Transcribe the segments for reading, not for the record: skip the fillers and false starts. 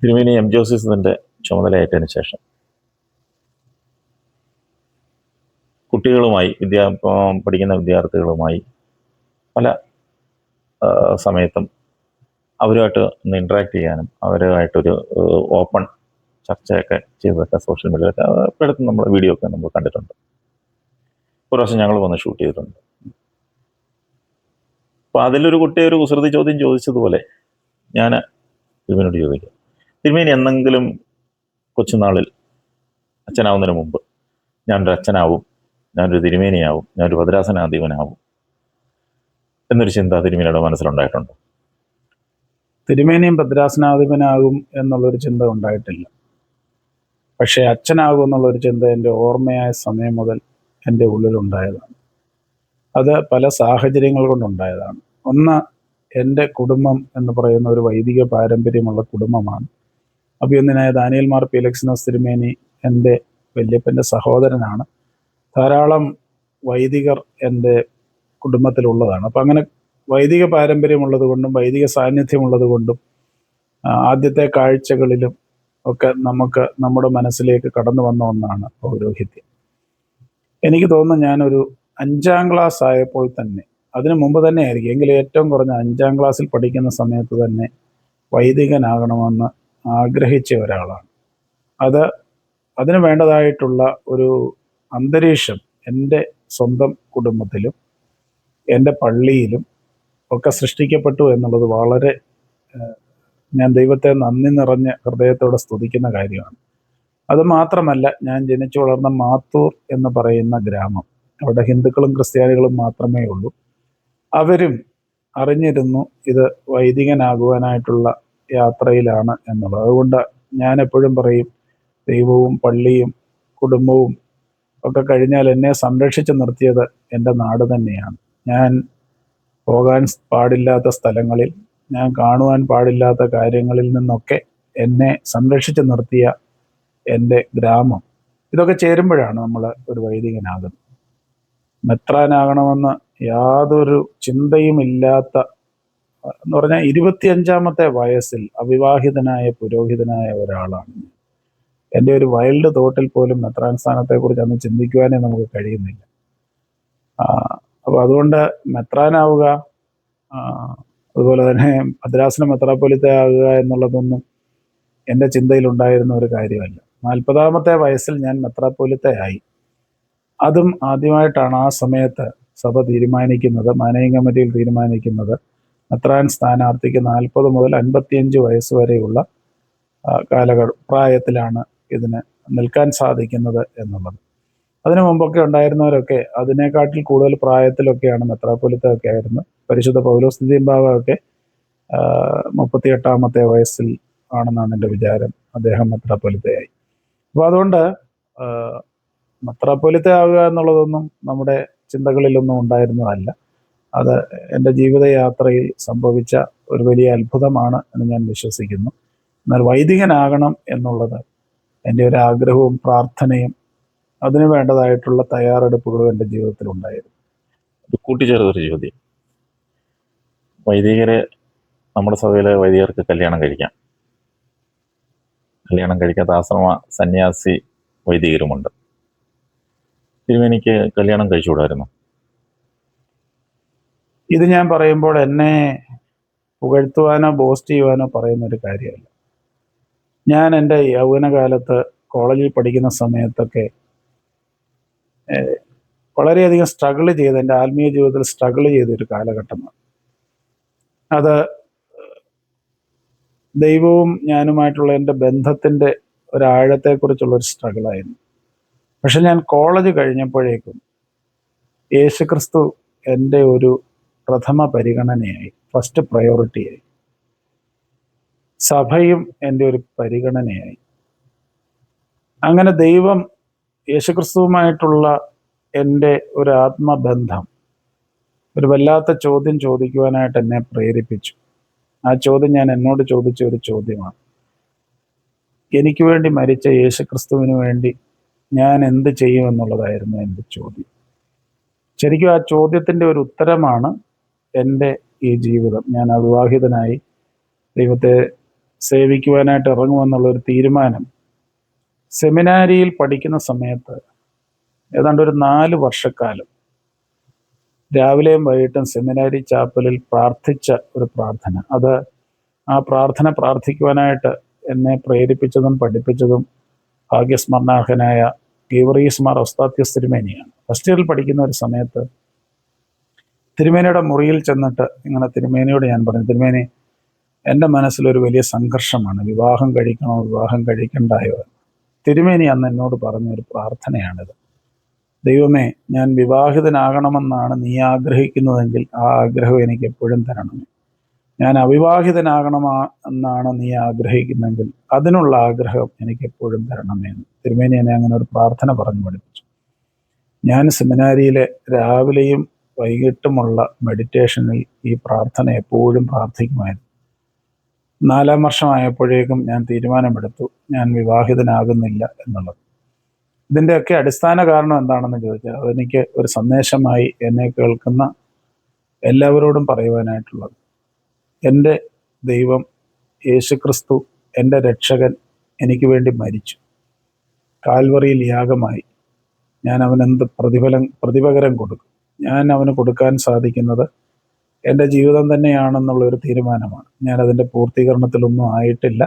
തിരുമേനി എം ജോസഫിന്റെ ചുമതലയേറ്റതിന് ശേഷം കുട്ടികളുമായി പഠിക്കുന്ന വിദ്യാർത്ഥികളുമായി പല സമയത്തും അവരുമായിട്ട് ഒന്ന് ഇൻട്രാക്ട് ചെയ്യാനും അവരുമായിട്ടൊരു ഓപ്പൺ ചർച്ചയൊക്കെ ചെയ്തതൊക്കെ സോഷ്യൽ മീഡിയയിലൊക്കെ പലയിടത്തും നമ്മൾ വീഡിയോ ഒക്കെ നമ്മൾ കണ്ടിട്ടുണ്ട്. ഒരു പ്രാവശ്യം ഞങ്ങൾ വന്ന് ഷൂട്ട് ചെയ്തിട്ടുണ്ട്. അപ്പോൾ അതിലൊരു കുട്ടി ഒരു കുസൃതി ചോദ്യം ചോദിച്ചതുപോലെ ഞാൻ തിരുമേനിയോട് ചോദിക്കാം, തിരുമേനി എന്തെങ്കിലും കൊച്ചുനാളിൽ അച്ഛനാവുന്നതിന് മുമ്പ് ഞാനൊരു അച്ഛനാവും, ഞാനൊരു തിരുമേനിയാവും, ഞാനൊരു ഭദ്രാസനാധിപനാവും എന്നൊരു ചിന്ത തിരുമേനിയുടെ മനസ്സിലുണ്ടായിട്ടുണ്ടോ? തിരുമേനിയും ഭദ്രാസനാധിപനാകും എന്നുള്ളൊരു ചിന്ത ഉണ്ടായിട്ടില്ല. പക്ഷേ അച്ഛനാകും എന്നുള്ളൊരു ചിന്ത എൻ്റെ ഓർമ്മയായ സമയം മുതൽ എൻ്റെ ഉള്ളിലുണ്ടായതാണ്. അത് പല സാഹചര്യങ്ങൾ കൊണ്ടുണ്ടായതാണ്. ഒന്ന്, എൻ്റെ കുടുംബം എന്ന് പറയുന്ന ഒരു വൈദിക പാരമ്പര്യമുള്ള കുടുംബമാണ്. അഭിനന്ദനായ ദാനിയേൽ മാർ പീലക്സിനോസ് തിരുമേനി എൻ്റെ വല്യപ്പൻ്റെ സഹോദരനാണ്. ധാരാളം വൈദികർ എൻ്റെ കുടുംബത്തിലുള്ളതാണ്. അപ്പം അങ്ങനെ വൈദിക പാരമ്പര്യമുള്ളത് കൊണ്ടും വൈദിക സാന്നിധ്യമുള്ളത് കൊണ്ടും ആദ്യത്തെ കാഴ്ചകളിലും ഒക്കെ നമുക്ക് നമ്മുടെ മനസ്സിലേക്ക് കടന്നു വന്ന ഒന്നാണ് പൗരോഹിത്യം. എനിക്ക് തോന്നുന്നു ഞാനൊരു 5ാം ക്ലാസ് ആയപ്പോൾ തന്നെ, അതിനു മുമ്പ് തന്നെ ആയിരിക്കും, എങ്കിലും ഏറ്റവും കുറഞ്ഞ 5ാം ക്ലാസ്സിൽ പഠിക്കുന്ന സമയത്ത് തന്നെ വൈദികനാകണമെന്ന് ആഗ്രഹിച്ച ഒരാളാണ്. അതിന് വേണ്ടതായിട്ടുള്ള ഒരു അന്തരീക്ഷം എൻ്റെ സ്വന്തം കുടുംബത്തിലും എൻ്റെ പള്ളിയിലും ഒക്കെ സൃഷ്ടിക്കപ്പെട്ടു എന്നുള്ളത് വളരെ ഞാൻ ദൈവത്തെ നന്ദി നിറഞ്ഞ ഹൃദയത്തോടെ സ്തുതിക്കുന്ന കാര്യമാണ്. അതുമാത്രമല്ല, ഞാൻ ജനിച്ചു വളർന്ന മാത്തൂർ എന്ന് പറയുന്ന ഗ്രാമം, അവിടെ ഹിന്ദുക്കളും ക്രിസ്ത്യാനികളും മാത്രമേ ഉള്ളൂ. അവരും അറിഞ്ഞിരുന്നു ഇത് വൈദികനാകുവാനായിട്ടുള്ള യാത്രയിലാണ് എന്നുള്ളത്. അതുകൊണ്ട് ഞാൻ എപ്പോഴും പറയും, ദൈവവും പള്ളിയും കുടുംബവും ഒക്കെ കഴിഞ്ഞാൽ എന്നെ സംരക്ഷിച്ച് നിർത്തിയത് എൻ്റെ നാട് തന്നെയാണ്. ഞാൻ പോകാൻ പാടില്ലാത്ത സ്ഥലങ്ങളിൽ, ഞാൻ കാണുവാൻ പാടില്ലാത്ത കാര്യങ്ങളിൽ നിന്നൊക്കെ എന്നെ സംരക്ഷിച്ച് നിർത്തിയ എൻ്റെ ഗ്രാമം, ഇതൊക്കെ ചേരുമ്പോഴാണ് നമ്മൾ ഒരു വൈദികനാകുന്നത്. മെത്രാനാകണമെന്ന് യാതൊരു ചിന്തയും ഇല്ലാത്ത, എന്ന് പറഞ്ഞാൽ 25ാമത്തെ വയസ്സിൽ അവിവാഹിതനായ പുരോഹിതനായ ഒരാളാണ്. എൻ്റെ ഒരു വൈൽഡ് തോട്ടിൽ പോലും മെത്രാൻ സ്ഥാനത്തെക്കുറിച്ച് അന്ന് ചിന്തിക്കുവാനേ നമുക്ക് കഴിയുന്നില്ല. അപ്പോൾ അതുകൊണ്ട് മെത്രാനാവുക, അതുപോലെ തന്നെ ഭദ്രാസന മെത്രാപ്പൊലീത്ത ആകുക എന്നുള്ളതൊന്നും എൻ്റെ ചിന്തയിലുണ്ടായിരുന്ന ഒരു കാര്യമല്ല. 40ാമത്തെ വയസ്സിൽ ഞാൻ മെത്രാപ്പൊലീത്തയായി. അതും ആദ്യമായിട്ടാണ് ആ സമയത്ത് സഭ തീരുമാനിക്കുന്നത്, മാനേജിംഗ് കമ്മിറ്റിയിൽ തീരുമാനിക്കുന്നത്, മെത്രാൻ സ്ഥാനാർത്ഥിക്ക് 40 മുതൽ 55 വയസ്സ് വരെയുള്ള പ്രായത്തിലാണ് ഇതിന് നിൽക്കാൻ സാധിക്കുന്നത് എന്നുള്ളത്. അതിനു മുമ്പൊക്കെ ഉണ്ടായിരുന്നവരൊക്കെ അതിനെക്കാട്ടിൽ കൂടുതൽ പ്രായത്തിലൊക്കെയാണ് മെത്രാപ്പൊലീത്ത ഒക്കെ ആയിരുന്നു. പരിശുദ്ധ പൗലോസ് തിരുമേനിയൊക്കെ 38ാമത്തെ വയസ്സിൽ ആണെന്നാണ് എൻ്റെ വിചാരം അദ്ദേഹം മെത്രാപ്പൊലീത്തയായി. അപ്പോൾ അതുകൊണ്ട് മെത്രാപ്പൊലീത്ത ആവുക എന്നുള്ളതൊന്നും നമ്മുടെ ചിന്തകളിലൊന്നും ഉണ്ടായിരുന്നതല്ല. അത് എൻ്റെ ജീവിതയാത്രയിൽ സംഭവിച്ച ഒരു വലിയ അത്ഭുതമാണ് എന്ന് ഞാൻ വിശ്വസിക്കുന്നു. എന്നാൽ വൈദികനാകണം എന്നുള്ളത് എൻ്റെ ഒരു ആഗ്രഹവും പ്രാർത്ഥനയും അതിനു വേണ്ടതായിട്ടുള്ള തയ്യാറെടുപ്പുകളും എൻ്റെ ജീവിതത്തിൽ ഉണ്ടായിരുന്നു. കൂട്ടിച്ചേർത്തൊരു ചോദ്യം, വൈദികരെ, നമ്മുടെ സഭയിലെ വൈദികർക്ക് കല്യാണം കഴിക്കാത്ത ആശ്രമ സന്യാസി വൈദികരുമുണ്ട്. തിരുമേനിക്ക് കല്യാണം കഴിച്ചുകൂടായിരുന്നു? ഇത് ഞാൻ പറയുമ്പോൾ എന്നെ പുകഴ്ത്തുവാനോ ബോസ്റ്റ് ചെയ്യുവാനോ പറയുന്നൊരു കാര്യമല്ല. ഞാൻ എൻ്റെ യൗവനകാലത്ത് കോളേജിൽ പഠിക്കുന്ന സമയത്തൊക്കെ വളരെയധികം സ്ട്രഗിൾ ചെയ്ത്, എൻ്റെ ആത്മീയ ജീവിതത്തിൽ സ്ട്രഗിൾ ചെയ്തൊരു കാലഘട്ടമാണ് അത്. ദൈവവും ഞാനുമായിട്ടുള്ള എൻ്റെ ബന്ധത്തിൻ്റെ ഒരാഴത്തെക്കുറിച്ചുള്ളൊരു സ്ട്രഗിളായിരുന്നു. പക്ഷെ ഞാൻ കോളേജ് കഴിഞ്ഞപ്പോഴേക്കും യേശുക്രിസ്തു എൻ്റെ ഒരു പ്രഥമ പരിഗണനയായി, ഫസ്റ്റ് പ്രയോറിറ്റിയായി. സഭയും എൻ്റെ ഒരു പരിഗണനയായി. അങ്ങനെ ദൈവം യേശുക്രിസ്തുവുമായിട്ടുള്ള എൻ്റെ ഒരു ആത്മബന്ധം ഒരു വല്ലാത്ത ചോദ്യം ചോദിക്കുവാനായിട്ട് എന്നെ പ്രേരിപ്പിച്ചു. ആ ചോദ്യം ഞാൻ എന്നോട് ചോദിച്ച ഒരു ചോദ്യമാണ്. എനിക്ക് വേണ്ടി മരിച്ച യേശുക്രിസ്തുവിന് വേണ്ടി ഞാൻ എന്ത് ചെയ്യുമെന്നുള്ളതായിരുന്നു എൻ്റെ ചോദ്യം. ശരിക്കും ആ ചോദ്യത്തിൻ്റെ ഒരു ഉത്തരമാണ് എൻ്റെ ഈ ജീവിതം. ഞാൻ അവിവാഹിതനായി ദൈവത്തെ സേവിക്കുവാനായിട്ട് ഇറങ്ങുമെന്നുള്ളൊരു തീരുമാനം സെമിനാരിയിൽ പഠിക്കുന്ന സമയത്ത് ഏതാണ്ട് ഒരു 4 വർഷക്കാലം രാവിലെയും വൈകിട്ടും സെമിനാരി ചാപ്പലിൽ പ്രാർത്ഥിച്ച ഒരു പ്രാർത്ഥന. അത് ആ പ്രാർത്ഥന പ്രാർത്ഥിക്കുവാനായിട്ട് എന്നെ പ്രേരിപ്പിച്ചതും പഠിപ്പിച്ചതും ഭാഗ്യസ്മരണാർഹനായ ഗീവർഗീസ് മാർ ഒസ്താത്യോസ് തിരുമേനിയാണ്. ഫസ്റ്റ് ഇയറിൽ പഠിക്കുന്ന ഒരു സമയത്ത് തിരുമേനിയുടെ മുറിയിൽ ചെന്നിട്ട് ഇങ്ങനെ തിരുമേനിയോട് ഞാൻ പറഞ്ഞു, തിരുമേനി, എൻ്റെ മനസ്സിലൊരു വലിയ സംഘർഷമാണ്, വിവാഹം കഴിക്കണോ വിവാഹം കഴിക്കണ്ടായോ. തിരുമേനി അന്ന് എന്നോട് പറഞ്ഞൊരു പ്രാർത്ഥനയാണിത്: ദൈവമേ, ഞാൻ വിവാഹിതനാകണമെന്നാണ് നീ ആഗ്രഹിക്കുന്നതെങ്കിൽ ആ ആഗ്രഹം എനിക്ക് എപ്പോഴും തരണമേ. ഞാൻ അവിവാഹിതനാകണമെന്നാണ് നീ ആഗ്രഹിക്കുന്നെങ്കിൽ അതിനുള്ള ആഗ്രഹം എനിക്ക് എപ്പോഴും തരണമേ എന്ന് തിരുമേനി എന്നെ അങ്ങനെ ഒരു പ്രാർത്ഥന പറഞ്ഞു പഠിപ്പിച്ചു. ഞാൻ സെമിനാരിയിലെ രാവിലെയും വൈകിട്ടുമുള്ള മെഡിറ്റേഷനിൽ ഈ പ്രാർത്ഥന എപ്പോഴും പ്രാർത്ഥിക്കുമായിരുന്നു. 4-ാം വർഷമായപ്പോഴേക്കും ഞാൻ തീരുമാനമെടുത്തു, ഞാൻ വിവാഹിതനാകുന്നില്ല എന്നുള്ളത്. ഇതിൻ്റെയൊക്കെ അടിസ്ഥാന കാരണം എന്താണെന്ന് ചോദിച്ചാൽ, അതെനിക്ക് ഒരു സന്ദേശമായി എന്നെ കേൾക്കുന്ന എല്ലാവരോടും പറയുവാനായിട്ടുള്ളത്: എൻ്റെ ദൈവം യേശുക്രിസ്തു, എൻ്റെ രക്ഷകൻ, എനിക്ക് വേണ്ടി മരിച്ചു. കാൽവറിയിൽ യാഗമായി. ഞാൻ അവനെന്ത് പ്രതിപകരം കൊടുക്കും? ഞാൻ അവന് കൊടുക്കാൻ സാധിക്കുന്നത് എൻ്റെ ജീവിതം തന്നെയാണെന്നുള്ളൊരു തീരുമാനമാണ്. ഞാനതിൻ്റെ പൂർത്തീകരണത്തിലൊന്നും ആയിട്ടില്ല.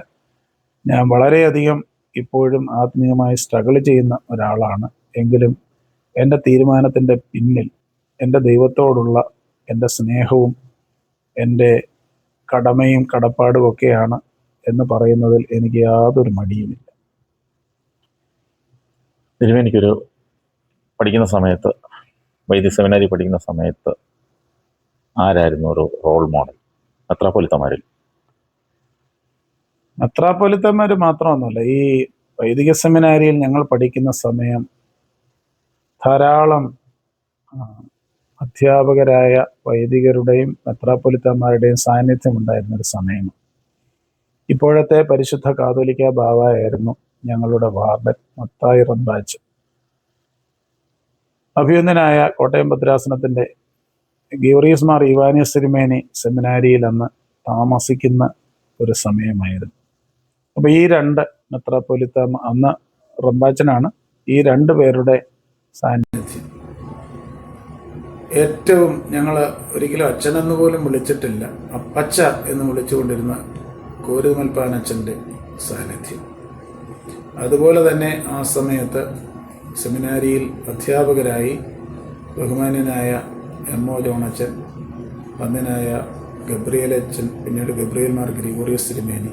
ഞാൻ വളരെയധികം ഇപ്പോഴും ആത്മീയമായി സ്ട്രഗിൾ ചെയ്യുന്ന ഒരാളാണ്. എങ്കിലും എൻ്റെ തീരുമാനത്തിൻ്റെ പിന്നിൽ എൻ്റെ ദൈവത്തോടുള്ള എൻ്റെ സ്നേഹവും എൻ്റെ കടമയും കടപ്പാടും ഒക്കെയാണ് എന്ന് പറയുന്നതിൽ എനിക്ക് യാതൊരു മടിയുമില്ല. തിരുമേനിക്കൊരു പഠിക്കുന്ന സമയത്ത്, വൈദ്യ സെമിനാരി പഠിക്കുന്ന സമയത്ത് ആരായിരുന്നു ഒരു റോൾ മോഡൽ മെത്രാപ്പൊലീത്തമാരിൽ? മെത്രാപ്പൊലീത്തമാർ മാത്രമൊന്നുമല്ല, ഈ വൈദിക സെമിനാരിയിൽ ഞങ്ങൾ പഠിക്കുന്ന സമയം ധാരാളം അധ്യാപകരായ വൈദികരുടെയും മെത്രാപ്പൊലീത്തമാരുടെയും സാന്നിധ്യം ഉണ്ടായിരുന്ന ഒരു സമയമാണ്. ഇപ്പോഴത്തെ പരിശുദ്ധ കാതോലിക്ക ബാവായായിരുന്നു ഞങ്ങളുടെ വാർഡൻ മത്തായി റമ്പാച്ച്. അഭിനന്ദനായ കോട്ടയം ഭദ്രാസനത്തിൻ്റെ ഗീവർഗീസ് മാർ ഇവാനിയോസ് തിരുമേനി സെമിനാരിയിൽ അന്ന് താമസിക്കുന്ന ഒരു സമയമായിരുന്നു. അപ്പോൾ ഈ 2 മെത്രാപ്പൊലീത്ത, അന്ന് റമ്പാച്ചനാണ്, ഈ 2 പേരുടെ സാന്നിധ്യം ഏറ്റവും, ഞങ്ങൾ ഒരിക്കലും അച്ഛനെന്ന് പോലും വിളിച്ചിട്ടില്ല, അപ്പച്ച എന്ന് വിളിച്ചുകൊണ്ടിരുന്ന കോരുമൽപ്പാനച്ഛൻ്റെ സാന്നിധ്യം. അതുപോലെ തന്നെ ആ സമയത്ത് സെമിനാരിയിൽ അധ്യാപകരായി ബഹുമാന്യനായ എം.ഒ. ജോണച്ചൻ, വന്ദനായ ഗബ്രിയേൽ അച്ഛൻ, പിന്നീട് ഗബ്രിയേൽ മാർ ഗ്രിഗോറിയോസ് തിരുമേനി,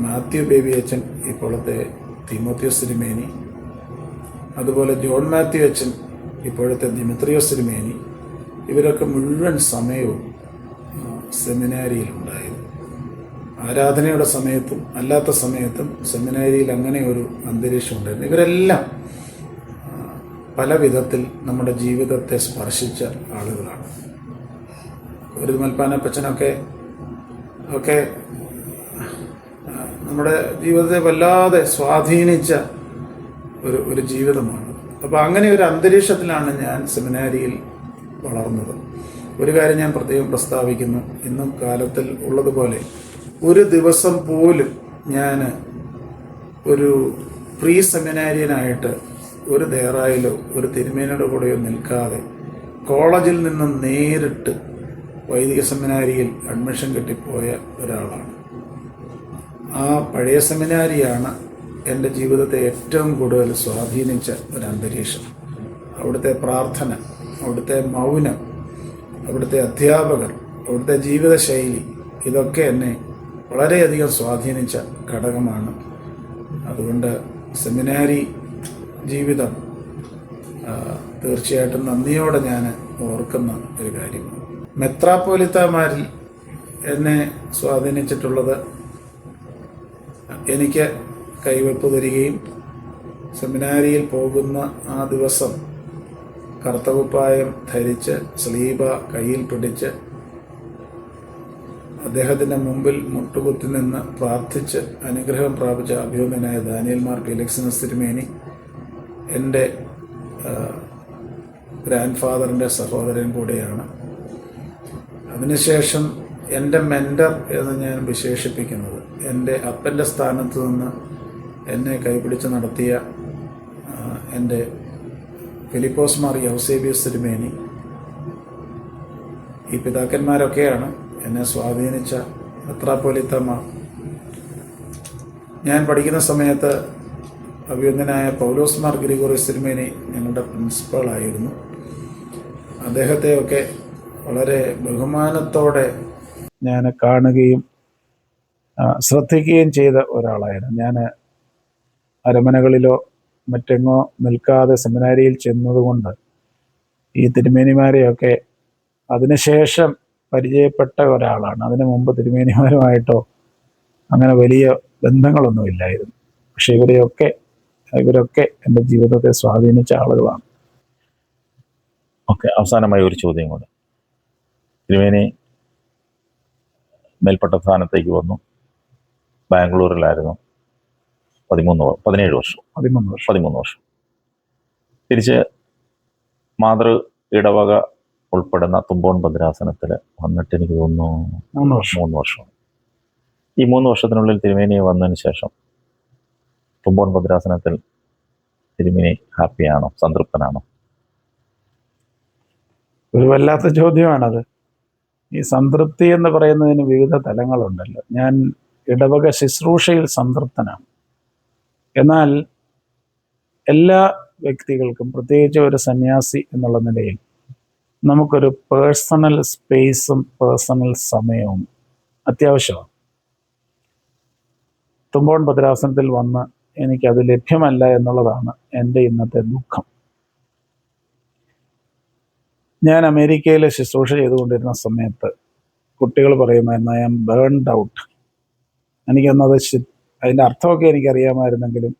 മാത്യു ബേബി അച്ഛൻ, ഇപ്പോഴത്തെ തിമോത്തിയോസ് തിരുമേനി, അതുപോലെ ജോൺ മാത്യു അച്ഛൻ, ഇപ്പോഴത്തെ ദിമിത്രിയോസ് തിരുമേനി, ഇവരൊക്കെ മുഴുവൻ സമയവും സെമിനാരിയിലുണ്ടായിരുന്നു. ആരാധനയുടെ സമയത്തും അല്ലാത്ത സമയത്തും സെമിനാരിയിൽ അങ്ങനെ ഒരു അന്തരീക്ഷം ഉണ്ടായിരുന്നു. ഇവരെല്ലാം പല വിധത്തിൽ നമ്മുടെ ജീവിതത്തെ സ്പർശിച്ച ആളുകളാണ്. ഒരു മൽപ്പാനപ്പച്ചനൊക്കെ നമ്മുടെ ജീവിതത്തെ വല്ലാതെ സ്വാധീനിച്ച ഒരു ജീവിതമാണ്. അപ്പോൾ അങ്ങനെ ഒരു അന്തരീക്ഷത്തിലാണ് ഞാൻ സെമിനാരിയിൽ വളർന്നത്. ഒരു കാര്യം ഞാൻ പ്രത്യേകം പ്രസ്താവിക്കുന്നു, ഇന്നും കാലത്തിൽ ഉള്ളതുപോലെ ഒരു ദിവസം പോലും ഞാൻ ഒരു പ്രീ സെമിനാരിയനായിട്ട് ഒരു ദേറായിലോ ഒരു തിരുമേനിയുടെ കൂടെയോ നിൽക്കാതെ കോളേജിൽ നിന്നും നേരിട്ട് വൈദിക സെമിനാരിയിൽ അഡ്മിഷൻ കിട്ടിപ്പോയ ഒരാളാണ്. ആ പഴയ സെമിനാരിയാണ് എൻ്റെ ജീവിതത്തെ ഏറ്റവും കൂടുതൽ സ്വാധീനിച്ച ഒരു അന്തരീക്ഷം. അവിടുത്തെ പ്രാർത്ഥന, അവിടുത്തെ മൗനം, അവിടുത്തെ അധ്യാപകർ, അവിടുത്തെ ജീവിതശൈലി, ഇതൊക്കെ എന്നെ വളരെയധികം സ്വാധീനിച്ച ഘടകമാണ്. അതുകൊണ്ട് സെമിനാരി ജീവിതം തീർച്ചയായിട്ടും നന്ദിയോടെ ഞാൻ ഓർക്കുന്ന ഒരു കാര്യമാണ്. മെത്രാപ്പൊലീത്തമാരിൽ എന്നെ സ്വാധീനിച്ചിട്ടുള്ളത്, എനിക്ക് കൈവെപ്പ് തരികയും സെമിനാരിയിൽ പോകുന്ന ആ ദിവസം കർത്തകുപ്പായം ധരിച്ച് സ്ലീബ കയ്യിൽ പിടിച്ച് അദ്ദേഹത്തിൻ്റെ മുമ്പിൽ മുട്ടുകുത്തി നിന്ന് പ്രാർത്ഥിച്ച് അനുഗ്രഹം പ്രാപിച്ച അഭിനന്ദനായ ദാനിയേൽ മാർ ഫെലിക്സിനസ് തിരുമേനി എൻ്റെ ഗ്രാൻഡ് ഫാദറിൻ്റെ സഹോദരൻ കൂടെയാണ്. അതിനുശേഷം എൻ്റെ മെൻറ്റർ എന്ന് ഞാൻ വിശേഷിപ്പിക്കുന്നത് എൻ്റെ അപ്പൻ്റെ സ്ഥാനത്ത് നിന്ന് എന്നെ കൈപിടിച്ച് നടത്തിയ എൻ്റെ ഫിലിപ്പോസ് മാർ യൗസേബിയസ് തിരുമേനി, ഈ പിതാക്കന്മാരൊക്കെയാണ് എന്നെ സ്വാധീനിച്ച മെത്രാപ്പോലീത്തമാർ. ഞാൻ പഠിക്കുന്ന സമയത്ത് അഭിവന്ദനായ പൗലോസ് മാർ ഗ്രിഗോറിയോസ് തിരുമേനി ഞങ്ങളുടെ പ്രിൻസിപ്പളായിരുന്നു. അദ്ദേഹത്തെയൊക്കെ വളരെ ബഹുമാനത്തോടെ ഞാൻ കാണുകയും ശ്രദ്ധിക്കുകയും ചെയ്ത ഒരാളായിരുന്നു. ഞാൻ അരമനകളിലോ മറ്റെങ്ങോ നിൽക്കാതെ സെമിനാരിയിൽ ചെന്നതുകൊണ്ട് ഈ തിരുമേനിമാരെയൊക്കെ അതിനുശേഷം പരിചയപ്പെട്ട ഒരാളാണ്. അതിനു മുമ്പ് തിരുമേനിമാരുമായിട്ടോ അങ്ങനെ വലിയ ബന്ധങ്ങളൊന്നുമില്ലായിരുന്നു. പക്ഷെ ഇവരൊക്കെ എൻ്റെ ജീവിതത്തെ സ്വാധീനിച്ച ആളുകളാണ്. ഓക്കെ, അവസാനമായി ഒരു ചോദ്യം കൂടെ. തിരുമേനി മേൽപ്പെട്ട സ്ഥാനത്തേക്ക് വന്നു. ബാംഗ്ലൂരിലായിരുന്നു 13 വർഷം. തിരിച്ച് മാതൃ ഇടവക ഉൾപ്പെടുന്ന തുമ്പോൺ ഭദ്രാസനത്തിൽ വന്നിട്ട് എനിക്ക് തോന്നുന്നു 3 വർഷം. ഈ 3 വർഷത്തിനുള്ളിൽ തിരുമേനി വന്നതിന് ശേഷം തുമ്പോൺ ഭദ്രാസനത്തിൽ തിരുമേനി ഹാപ്പിയാണോ, സംതൃപ്തനാണോ? ഒരു വല്ലാത്ത ചോദ്യമാണത്. ഈ സംതൃപ്തി എന്ന് പറയുന്നതിന് വിവിധ തലങ്ങളുണ്ടല്ലോ. ഞാൻ ഇടവക ശുശ്രൂഷയിൽ സംതൃപ്തനാണ്. എന്നാൽ എല്ലാ വ്യക്തികൾക്കും, പ്രത്യേകിച്ച് ഒരു സന്യാസി എന്നുള്ള നിലയിൽ, നമുക്കൊരു പേഴ്സണൽ സ്പേസും പേഴ്സണൽ സമയവും അത്യാവശ്യമാണ്. തുമ്പോൺ ഭദ്രാസനത്തിൽ വന്ന് എനിക്കത് ലഭ്യമല്ല എന്നുള്ളതാണ് എൻ്റെ ഇന്നത്തെ ദുഃഖം. ഞാൻ അമേരിക്കയിൽ ശുശ്രൂഷ ചെയ്തുകൊണ്ടിരുന്ന സമയത്ത് കുട്ടികൾ പറയുമായിരുന്നു, ഐ ആം ബേൺഡ് ഔട്ട്. എനിക്കന്നത് അതിൻ്റെ അർത്ഥമൊക്കെ എനിക്കറിയാമായിരുന്നെങ്കിലും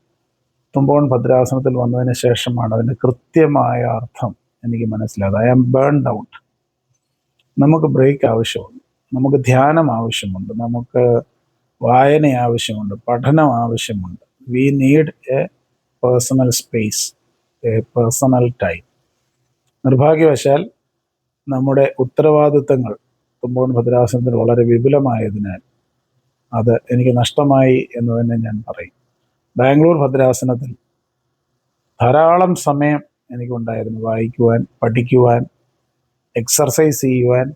തുമ്പോൺ ഭദ്രാസനത്തിൽ വന്നതിന് ശേഷമാണ് അതിൻ്റെ കൃത്യമായ അർത്ഥം എനിക്ക് മനസ്സിലായത്. I am burned out. നമുക്ക് ബ്രേക്ക് ആവശ്യമുണ്ട്, നമുക്ക് ധ്യാനം ആവശ്യമുണ്ട്, നമുക്ക് വായന ആവശ്യമുണ്ട്, പഠനം ആവശ്യമുണ്ട്. We need a personal space, a personal time. നിർഭാഗ്യവശാൽ നമ്മുടെ ഉത്തരവാദിത്തങ്ങൾ തുമ്പോൺ ഭദ്രാസനത്തിൽ വളരെ വിപുലമായതിനാൽ അത് എനിക്ക് നഷ്ടമായി എന്ന് തന്നെ ഞാൻ പറയും. ബാംഗ്ലൂർ ഭദ്രാസനത്തിൽ ധാരാളം സമയം എനിക്കുണ്ടായിരുന്നു. വായിക്കുവാൻ, പഠിക്കുവാൻ, എക്സർസൈസ് ചെയ്യുവാൻ,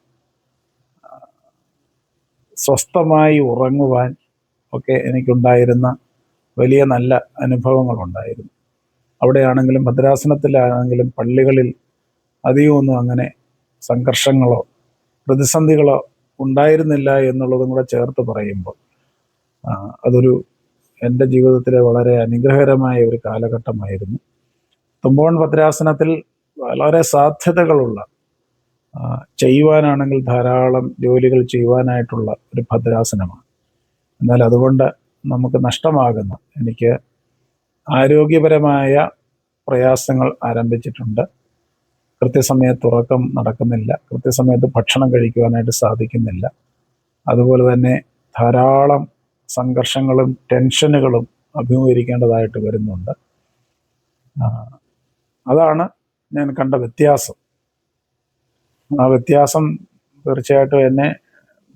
സ്വസ്ഥമായി ഉറങ്ങുവാൻ ഒക്കെ എനിക്കുണ്ടായിരുന്ന വലിയ നല്ല അനുഭവങ്ങളുണ്ടായിരുന്നു. അവിടെയാണെങ്കിലും ഭദ്രാസനത്തിലാണെങ്കിലും പള്ളികളിൽ അധികമൊന്നും അങ്ങനെ സംഘർഷങ്ങളോ പ്രതിസന്ധികളോ ഉണ്ടായിരുന്നില്ല എന്നുള്ളതും കൂടെ ചേർത്ത് പറയുമ്പോൾ അതൊരു എൻ്റെ ജീവിതത്തിലെ വളരെ അനുഗ്രഹകരമായ ഒരു കാലഘട്ടമായിരുന്നു. തുമ്പോൺ ഭദ്രാസനത്തിൽ വളരെ സാധ്യതകളുള്ള, ചെയ്യുവാനാണെങ്കിൽ ധാരാളം ജോലികൾ ചെയ്യുവാനായിട്ടുള്ള ഒരു ഭദ്രാസനമാണ്. എന്നാൽ അതുകൊണ്ട് നമുക്ക് നഷ്ടമാകുന്ന, എനിക്ക് ആരോഗ്യപരമായ പ്രയാസങ്ങൾ ആരംഭിച്ചിട്ടുണ്ട്. കൃത്യസമയത്ത് ഉറക്കം നടക്കുന്നില്ല, കൃത്യസമയത്ത് ഭക്ഷണം കഴിക്കുവാനായിട്ട് സാധിക്കുന്നില്ല. അതുപോലെ തന്നെ ധാരാളം സംഘർഷങ്ങളും ടെൻഷനുകളും അഭിമുഖീകരിക്കേണ്ടതായിട്ട് വരുന്നുണ്ട്. അതാണ് ഞാൻ കണ്ട വ്യത്യാസം. ആ വ്യത്യാസം തീർച്ചയായിട്ടും എന്നെ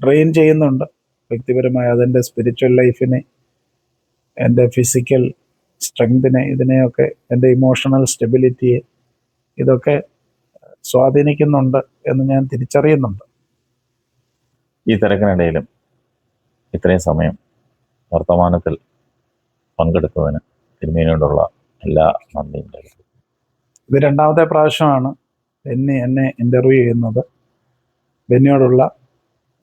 ഡ്രെയിൻ ചെയ്യുന്നുണ്ട് വ്യക്തിപരമായി. അതെൻ്റെ സ്പിരിച്വൽ ലൈഫിനെ, എൻ്റെ ഫിസിക്കൽ സ്ട്രെങ്തിനെ, ഇതിനെയൊക്കെ, എൻ്റെ ഇമോഷണൽ സ്റ്റെബിലിറ്റിയെ ഇതൊക്കെ സ്വാധീനിക്കുന്നുണ്ട് എന്ന് ഞാൻ തിരിച്ചറിയുന്നുണ്ട്. ഈ തിരക്കിനിടയിലും ഇത്രയും സമയം വർത്തമാനത്തിൽ പങ്കെടുത്തതിന് തിരുമേനിയോടുള്ള എല്ലാ നന്ദിയും. ഇത് 2ാമത്തെ പ്രാവശ്യമാണ് എന്നെ ഇൻ്റർവ്യൂ ചെയ്യുന്നത്. ബെന്നിയോടുള്ള,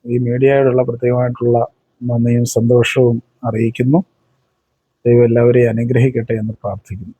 ഈ മീഡിയയോടുള്ള പ്രത്യേകമായിട്ടുള്ള നന്ദിയും സന്തോഷവും അറിയിക്കുന്നു. ദൈവം എല്ലാവരെയും അനുഗ്രഹിക്കട്ടെ എന്ന് പ്രാർത്ഥിക്കുന്നു.